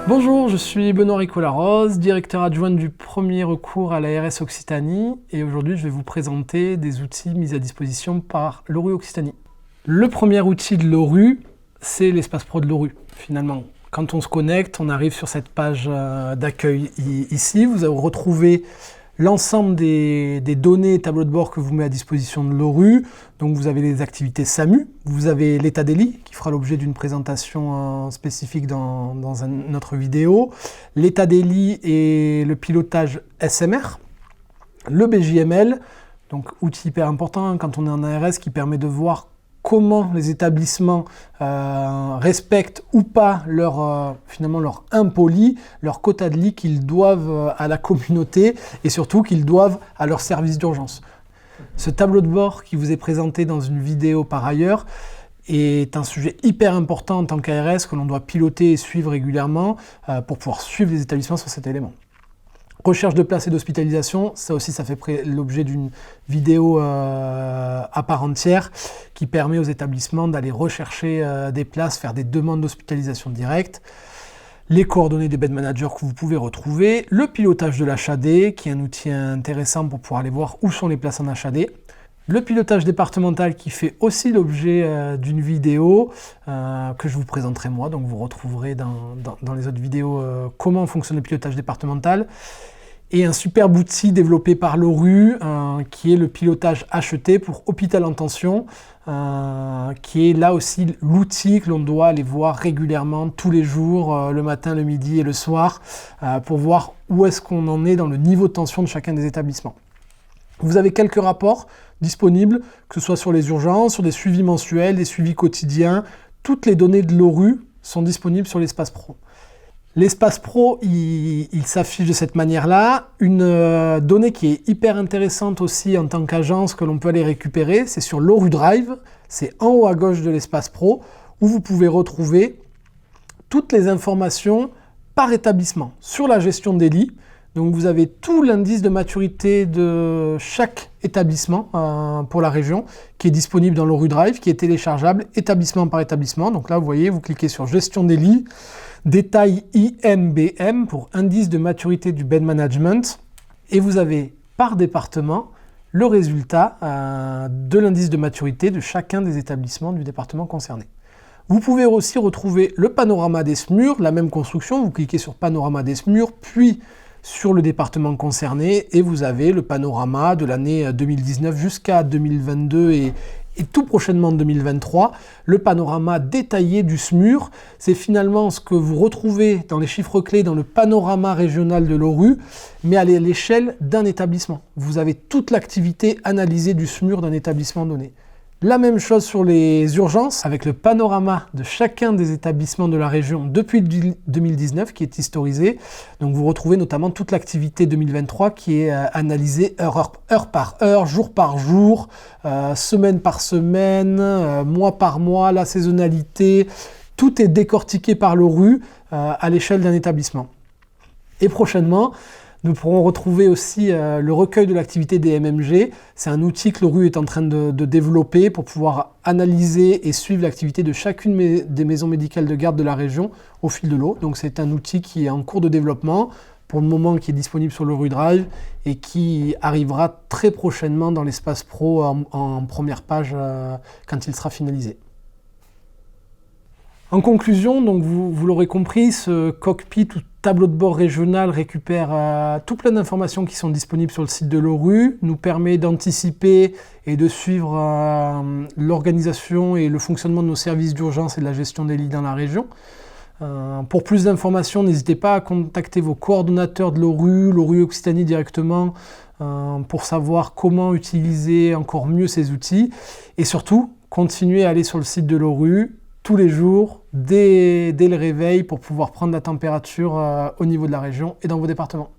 Bonjour, je suis Benoît Rico-Larose, directeur adjoint du premier recours à l'ARS Occitanie et aujourd'hui je vais vous présenter des outils mis à disposition par l'ORU Occitanie. Le premier outil de l'ORU, c'est l'espace pro de l'ORU finalement. Quand on se connecte, on arrive sur cette page d'accueil ici, vous allez retrouver l'ensemble des données et tableaux de bord que vous met à disposition de l'ORU. Donc vous avez les activités SAMU, vous avez l'état des lits qui fera l'objet d'une présentation spécifique dans notre vidéo, l'état des lits et le pilotage SMR, le BJML, donc outil hyper important quand on est en ARS qui permet de voir comment les établissements respectent ou pas finalement leur impoli, leur quota de lits qu'ils doivent à la communauté et surtout qu'ils doivent à leur service d'urgence. Ce tableau de bord qui vous est présenté dans une vidéo par ailleurs est un sujet hyper important en tant qu'ARS que l'on doit piloter et suivre régulièrement pour pouvoir suivre les établissements sur cet élément. Recherche de places et d'hospitalisation, ça aussi ça fait l'objet d'une vidéo à part entière qui permet aux établissements d'aller rechercher des places, faire des demandes d'hospitalisation directe. Les coordonnées des bed managers que vous pouvez retrouver, le pilotage de l'HAD qui est un outil intéressant pour pouvoir aller voir où sont les places en HAD. Le pilotage départemental qui fait aussi l'objet d'une vidéo que je vous présenterai moi, donc vous retrouverez dans les autres vidéos comment fonctionne le pilotage départemental. Et un superbe outil développé par l'ORU qui est le pilotage HET pour hôpital en tension, qui est là aussi l'outil que l'on doit aller voir régulièrement tous les jours, le matin, le midi et le soir, pour voir où est-ce qu'on en est dans le niveau de tension de chacun des établissements. Vous avez quelques rapports disponibles, que ce soit sur les urgences, sur des suivis mensuels, des suivis quotidiens. Toutes les données de l'ORU sont disponibles sur l'espace pro. L'espace pro, il s'affiche de cette manière-là. Une donnée qui est hyper intéressante aussi en tant qu'agence que l'on peut aller récupérer, c'est sur l'ORU Drive. C'est en haut à gauche de l'espace pro où vous pouvez retrouver toutes les informations par établissement sur la gestion des lits. Donc vous avez tout l'indice de maturité de chaque établissement pour la région qui est disponible dans l'ORU Drive, qui est téléchargeable établissement par établissement. Donc là, vous voyez, vous cliquez sur gestion des lits, détail IMBM pour indice de maturité du bed management et vous avez par département le résultat de l'indice de maturité de chacun des établissements du département concerné. Vous pouvez aussi retrouver le panorama des SMUR, la même construction, vous cliquez sur panorama des SMUR, puis sur le département concerné et vous avez le panorama de l'année 2019 jusqu'à 2022 et tout prochainement 2023, le panorama détaillé du SMUR. C'est finalement ce que vous retrouvez dans les chiffres clés dans le panorama régional de l'ORU, mais à l'échelle d'un établissement. Vous avez toute l'activité analysée du SMUR d'un établissement donné. La même chose sur les urgences, avec le panorama de chacun des établissements de la région depuis 2019 qui est historisé. Donc vous retrouvez notamment toute l'activité 2023 qui est analysée heure par heure, jour par jour, semaine par semaine, mois par mois, la saisonnalité. Tout est décortiqué par l'ORU à l'échelle d'un établissement. Et prochainement, nous pourrons retrouver aussi le recueil de l'activité des MMG. C'est un outil que l'ORU est en train de développer pour pouvoir analyser et suivre l'activité de chacune des maisons médicales de garde de la région au fil de l'eau. Donc c'est un outil qui est en cours de développement, pour le moment qui est disponible sur l'ORU Drive et qui arrivera très prochainement dans l'espace pro en première page quand il sera finalisé. En conclusion, donc vous l'aurez compris, ce cockpit ou tableau de bord régional récupère tout plein d'informations qui sont disponibles sur le site de l'ORU, nous permet d'anticiper et de suivre l'organisation et le fonctionnement de nos services d'urgence et de la gestion des lits dans la région. Pour plus d'informations, n'hésitez pas à contacter vos coordonnateurs de l'ORU Occitanie directement pour savoir comment utiliser encore mieux ces outils et surtout, continuez à aller sur le site de l'ORU tous les jours, dès le réveil, pour pouvoir prendre la température au niveau de la région et dans vos départements.